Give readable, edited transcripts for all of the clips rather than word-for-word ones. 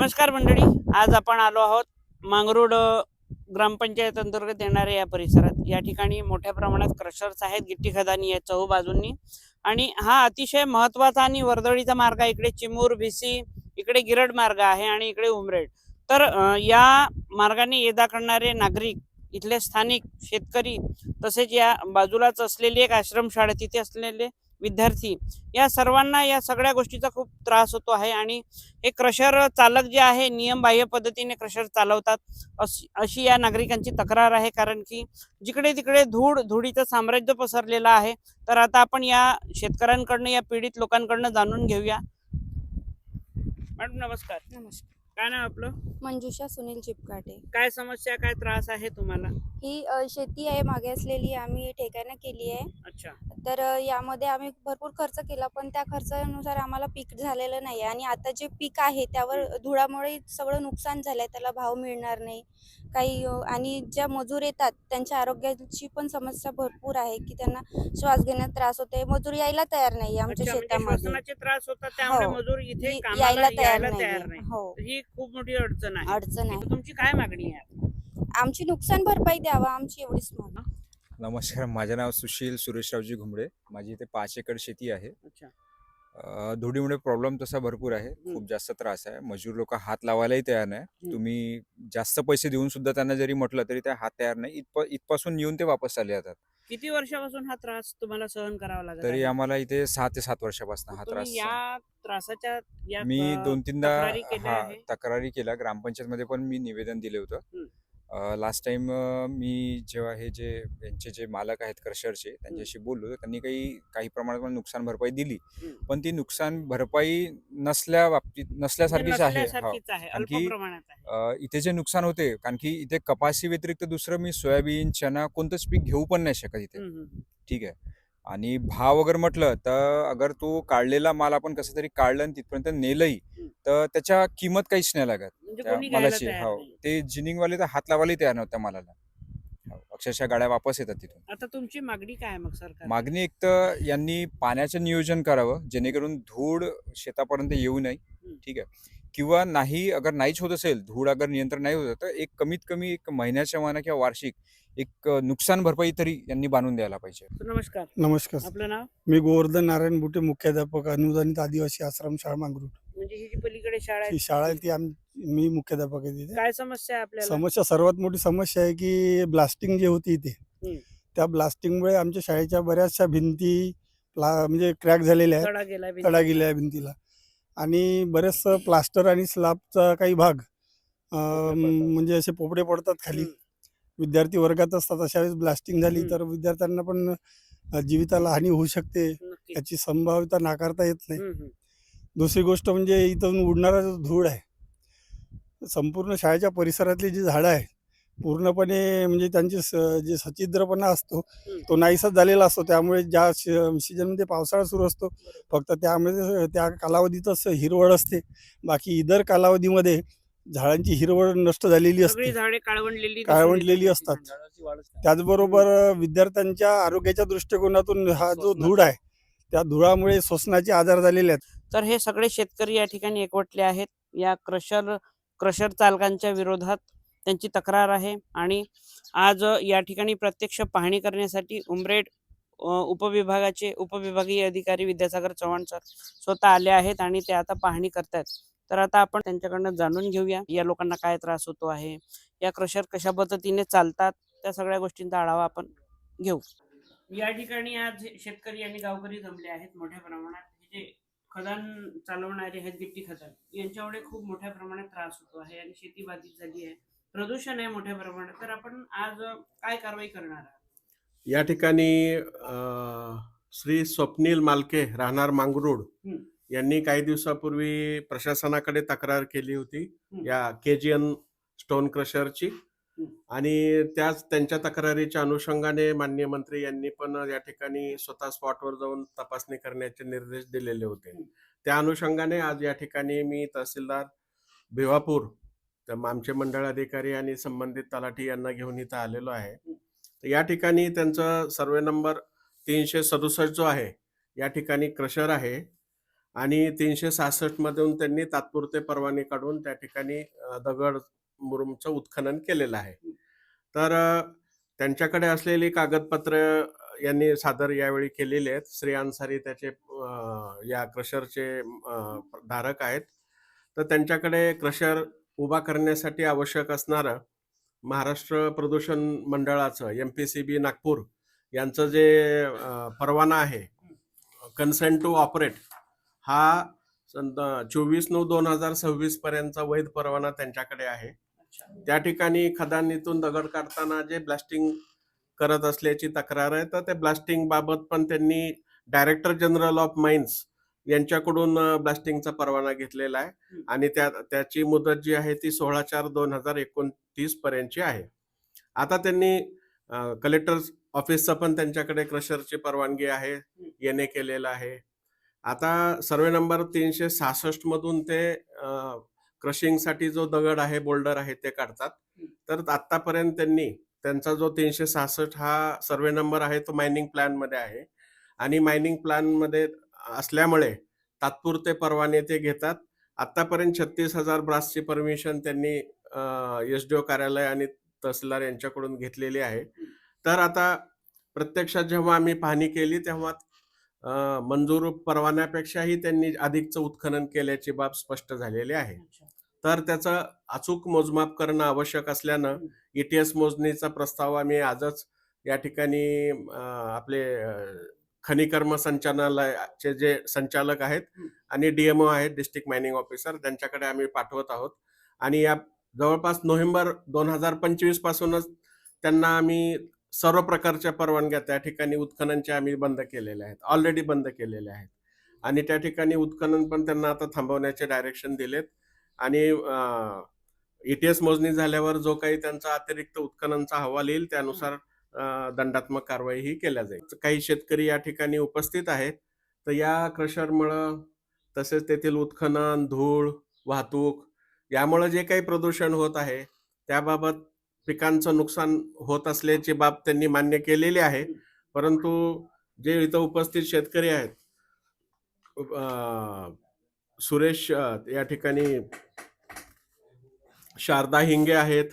नमस्कार मंडळी, आज आपण आलो आहोत मांगरूळ ग्रामपंचायत अंतर्गत येणाऱ्या या परिसरात. या ठिकाणी मोठ्या प्रमाणात क्रशर्स आहेत, गिट्टी खदानी आहे चहू बाजूंनी. आणि हा अतिशय महत्त्वाचा आणि वर्दळीचा मार्ग आहे. इकडे चिमूर भिसी, इकडे गिरड मार्ग आहे आणि इकडे उमरेड. तर या मार्गाने ये जा करणारे नागरिक, इथले स्थानिक शेतकरी, तसेच या बाजूलाच असलेली एक आश्रमशाळा, तिथे असलेले विद्यार्थी, या सर्वांना या सगळ्या गोष्टीचा खूप त्रास होतो आहे. आणि हे क्रशर चालक जे आहे नियमबाह्य पद्धतीने क्रशर चालवतात अशी या नागरिकांची तक्रार आहे. कारण की जिकडे तिकडे धुळीचं साम्राज्य पसरलेलं आहे. तर आता आपण या शेतकऱ्यांकडनं, या पीडित लोकांकडनं जाणून घेऊया. मॅडम नमस्कार. नमस्कार. काय नाव आपलं? मंजुषा सुनील चिपकाटे. काय समस्या, काय त्रास आहे तुम्हाला? ही शेती आहे मागे असलेली, आम्ही ठेक्यानं केली आहे. अच्छा. तर यामध्ये आम्ही भरपूर खर्च केला, पण त्या खर्चानुसार आम्हाला पीक झालेलं नाही. आणि आता जे पीक आहे त्यावर धुळामुळे सगळं नुकसान झालंय, त्याला भाव मिळणार नाही काही. आणि ज्या मजूर येतात त्यांच्या आरोग्याची पण समस्या भरपूर आहे, की त्यांना श्वास घेण्यात त्रास होते. मजूर यायला तयार नाही आमच्या अच्छा, म्हणजे शेतामध्ये. श्वसनाचे त्रास होतात, त्यामुळे हो. मजूर इथे कामाला यायला तयार तयार नाही. नाही. हो, तर ही खूप मोठी अडचण आहे. अडचण आहे. तुमची काय मागणी आहे? आमची नुकसान भरपाई द्यावा, आमची एवढीच मागणी. नमस्कार, माझे नाव सुशील सुरेशरावजी घुमडे. माझी इथे 5 एकर शेती आहे. अच्छा. धुळीमुळे प्रॉब्लेम तसा भरपूर आहे, खूप जास्त त्रास आहे. मजूर लोक हात लावायलाही तयार नाही. तुम्ही जास्त पैसे देऊन सुद्धा त्यांना जरी म्हटलं तरी ते हात तयार नाही. इथपासून येऊन ते वापस चालले जातात. किती वर्षापासून हा त्रास तुम्हाला सहन करावा लागत तरी आहे? आम्हाला इथे 6 ते 7 वर्षापासून हा त्रास. तुम्ही या त्रासाच्या या मी 2-3दा तक्रारी केल्या आहे? तक्रारी केल्या. ग्रामपंचायतमध्ये पण मी निवेदन दिले होतं. हं. लास्ट टाइम मी जेव्हा यांचे जे मालक आहेत क्रशरचे, त्यांच्याशी बोललो तर त्यांनी काही प्रमाणात मला नुकसान भरपाई दिली. पण ती नुकसान भरपाई नसल्यासारखीच आहे. हो. नसल्यासारखीच आहे, अल्प आणखी प्रमाणात आहे. इथे जे नुकसान होते, कारण की इथे कपाशी व्यतिरिक्त दुसरं मी सोयाबीन, चना कोणतंच पीक घेऊ पण नाही शकत इथे. ठीक आहे. आणि भाव वगैरे म्हटलं तर अगर तो काढलेला माल आपण कसं तरी काढलं आणि तिथपर्यंत नेलंही तर त्याच्या किंमत काहीच नाही लागत म्हणजे त्या कोणी घ्यायला मालाची. तयार हो, नाही. ते जिनिंगवाले तर हात लावायला तयार नव्हत्या मालाला. हो, अक्षरशः गाड्या वापस येतात तिथून. आता तुमची मागणी काय आहे मग सरकार? मागणी एक तर यांनी पाण्याचं नियोजन करावं, जेणेकरून धूळ शेतापर्यंत येऊ नये. ठीक आहे. किंवा नाही, अगर नाहीच होत असेल, धूळ अगर नियंत्रण नाही होत, तर एक कमीत कमी 1 महिन्याच्या माना किंवा वार्षिक एक नुकसान भरपाई तरी यांनी बांधून द्यायला पाहिजे. नमस्कार. नमस्कार. आपलं नाव? मी गोवर्धन नारायण बुटे, मुख्याध्यापक, अनुदानित आदिवासी आश्रम शाळा मांगरूळ. म्हणजे ही जी पलीकडे शाळा ही आहे, शाळा आहे ती मी मुख्याध्यापक आहे तिथे. काय समस्या आहे आपल्याला? समस्या, सर्वात मोठी समस्या आहे की ब्लास्टिंग जी होती इथे, त्या ब्लास्टिंगमुळे आमच्या शाळेच्या बऱ्याचशा भिंती म्हणजे क्रॅक झालेल्या आहेत, तडा गेला तडा गेल्या आहे भिंतीला. आणि बरेचसं प्लास्टर आणि स्लॅबचा काही भाग म्हणजे असे पोपडे पडतात खाली. विद्यार्थी वर्गात असतात, अशा वेळेस ब्लास्टिंग झाली तर विद्यार्थ्यांना पण जीविताला हानी होऊ शकते, नक्की. याची संभाव्यता नाकारता येत नाही. हम्म, हम्म. दुसरी गोष्ट म्हणजे इथून उडणारा जो धूळ आहे, संपूर्ण शाळेच्या परिसरातली जी झाडं आहे पूर्णपणे म्हणजे त्यांची जे सच्छिद्रपणा असतो तो नाहीसाच झालेला असतो. त्यामुळे ज्या सीजनमध्ये पावसाळा सुरू असतो फक्त त्यामध्ये त्या कालावधीतच हिरवळ असते, बाकी इतर कालावधीमध्ये झाडांची हिरवळ नष्ट झालेली सगळी असते, झाडे काळवंडलेली काळवंडलेली असतात. त्याचबरोबर विद्यार्थ्यांच्या आरोग्याच्या दृष्टिकोनातून हा जो धूळ आहे त्या धुळामुळे श्वसनाचे आजार झालेले आहेत. तर हे सगळे शेतकरी या ठिकाणी एकवटले आहेत. या क्रशर चालकांच्या विरोधात त्यांची तक्रार आहे. आणि आज या ठिकाणी प्रत्यक्ष पाहणी करण्यासाठी उमरेड उपविभागीय अधिकारी विद्यासागर चव्हाण सर स्वतः आले आहेत आणि ते आता पाहणी करतात. तर आता आपण त्यांच्याकडनं जाणून घेऊया या लोकांना काय त्रास होतो आहे, या क्रशर कशा पद्धतीने चालतात, त्या सगळ्या गोष्टींचा आढावा आपण घेऊ. या ठिकाणी आज शेतकरी आणि गावकरी जमले आहेत मोठ्या प्रमाणात. हे जे खदान चालवणारे आहेत, गिट्टी खदान, यांच्यामुळे खूप मोठ्या प्रमाणात त्रास होतो आहे आणि शेती बाधित झाली आहे, प्रदूषण आहे मोठ्या प्रमाणात. तर आपण आज काय कारवाई करणार आहात? या ठिकाणी श्री स्वप्नील मालके, राहणार मांगरूळ, यांनी काही दिवसापूर्वी प्रशासनाकडे तक्रार केली होती या केजीएन स्टोन क्रशरची. आणि त्यांच्या तक्रारीच्या अनुषंगाने माननीय मंत्री यांनी पण या ठिकाणी स्वतः स्पॉटवर जाऊन तपासणी करण्याचे निर्देश दिलेले होते. त्या अनुषंगाने आज या ठिकाणी मी तहसीलदार भिवापूर, तर आमचे मंडळ अधिकारी आणि संबंधित तलाठी यांना घेऊन इथं आलेलो आहे. तर या ठिकाणी त्यांचा सर्वे नंबर 367 जो आहे, या ठिकाणी क्रशर आहे आणि 366 मधून त्यांनी तात्पुरते परवाने काढून त्या ठिकाणी दगड मुरुमचं उत्खनन केलेलं आहे. तर त्यांच्याकडे असलेली कागदपत्र यांनी सादर यावेळी केलेली आहेत. श्री अन्सारी त्याचे या क्रशरचे धारक आहेत. तर त्यांच्याकडे क्रशर उभा करण्यासाठी आवश्यक असणारं महाराष्ट्र प्रदूषण मंडळाचं MPCB नागपूर यांचं जे परवाना आहे, कन्सेंट टू ऑपरेट, हा 24/9/2026 पर्यंतचा वैध परवाना त्यांच्याकडे आहे. त्या ठिकाणी खदानीतून दगड काढताना जे ब्लास्टिंग करत असल्याची तक्रार आहे, तर त्या ब्लास्टिंग बाबत पण त्यांनी डायरेक्टर जनरल ऑफ माइन्स यांच्याकडून ब्लास्टिंगचा परवाना घेतलेला आहे आणि त्याची मुदत जी आहे ती 16/4/2029 पर्यंतची आहे. आता त्यांनी कलेक्टर ऑफिसचं पण त्यांच्याकडे क्रशरची परवानगी आहे, येणे केलेलं आहे. आता सर्वे नंबर 366 मधून ते क्रशिंगसाठी जो दगड आहे, बोल्डर आहे, ते काढतात. तर आतापर्यंत त्यांनी त्यांचा जो 366 हा सर्वे नंबर आहे तो मायनिंग प्लॅन मध्ये आहे आणि मायनिंग प्लॅन मध्ये असल्यामुळे तात्पुरते परवाने ते घेतात. आतापर्यंत 36,000 ब्रासची परमिशन त्यांनी SDO कार्यालय आणि तहसीलदार यांच्याकडून घेतलेली आहे. तर आता प्रत्यक्षात जेव्हा आम्ही पाहणी केली तेव्हा मंजूर परवान्यापेक्षाही त्यांनी अधिकचं उत्खनन केल्याची बाब स्पष्ट झालेली आहे. तर त्याचं अचूक मोजमाप करणं आवश्यक असल्यानं ETS मोजणीचा प्रस्ताव आम्ही आजच या ठिकाणी आपले खनिकर्म संचालनालयाचे जे संचालक आहेत आणि DMO आहेत, डिस्ट्रिक्ट मायनिंग ऑफिसर, त्यांच्याकडे आम्ही पाठवत आहोत आणि या जवळपास नोव्हेंबर 2025 पासूनच त्यांना आम्ही सर्व प्रकारच्या परवानग्या त्या ठिकाणी उत्खननच्या आम्ही बंद केलेल्या आहेत, ऑलरेडी बंद केलेल्या आहेत आणि त्या ठिकाणी उत्खनन पण त्यांना आता थांबवण्याचे डायरेक्शन दिलेत आणि ETS मोजणी झाल्यावर जो काही त्यांचा अतिरिक्त उत्खननचा अहवाल येईल त्यानुसार दंडात्मक कारवाई ही केल्या जाईल. काही शेतकरी या ठिकाणी उपस्थित आहेत. तर या क्रशरमुळं तसेच तेथील उत्खनन, धूळ, वाहतूक यामुळे जे काही प्रदूषण होत आहे त्याबाबत पिकांचं नुकसान होत असल्याची बाब त्यांनी मान्य केलेली आहे. परंतु जे इथं उपस्थित शेतकरी आहेत, सुरेश या ठिकाणी शारदा हिंगे आहेत,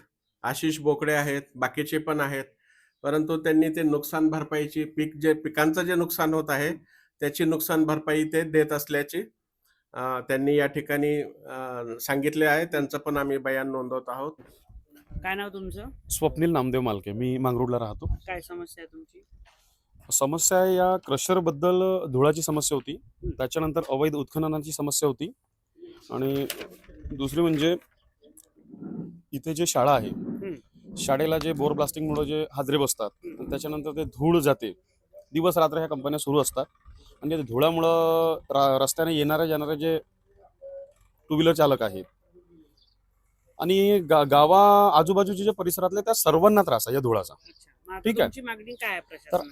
आशिष बोकडे आहेत, बाकीचे पण आहेत. परंतु त्यांनी ते नुकसान भरपाईची पिकांचं जे नुकसान होत आहे त्याची नुकसान भरपाई ते देत असल्याची त्यांनी या ठिकाणी सांगितले आहे. त्यांचं पण आम्ही बयान नोंदवत आहोत. काय नाव तुमचं? स्वप्नील नामदेव मालके. मी मांगरूळला राहतो. काय समस्या आहे तुमची? समस्या या क्रशरबद्दल धुळाची समस्या होती, त्याच्यानंतर अवैध उत्खननाची समस्या होती आणि दुसरी म्हणजे इथे जे शाळा आहे, शाळेला जे बोर ब्लास्टिंगमुळे जे हादरे बसतात, त्याच्यानंतर ते धूळ जाते. दिवस रात्र ह्या कंपन्या सुरू असतात आणि त्या धुळामुळं रस्त्याने येणारे जाणारे जे टू व्हीलर चालक आहेत आणि गावा आजूबाजूचे जे परिसरातले त्या सर्वांना त्रास आहे या धुळाचा. अच्छा, मग आता ठीक आहे. तुमची मागणी काय आहे तर प्रशासनाला?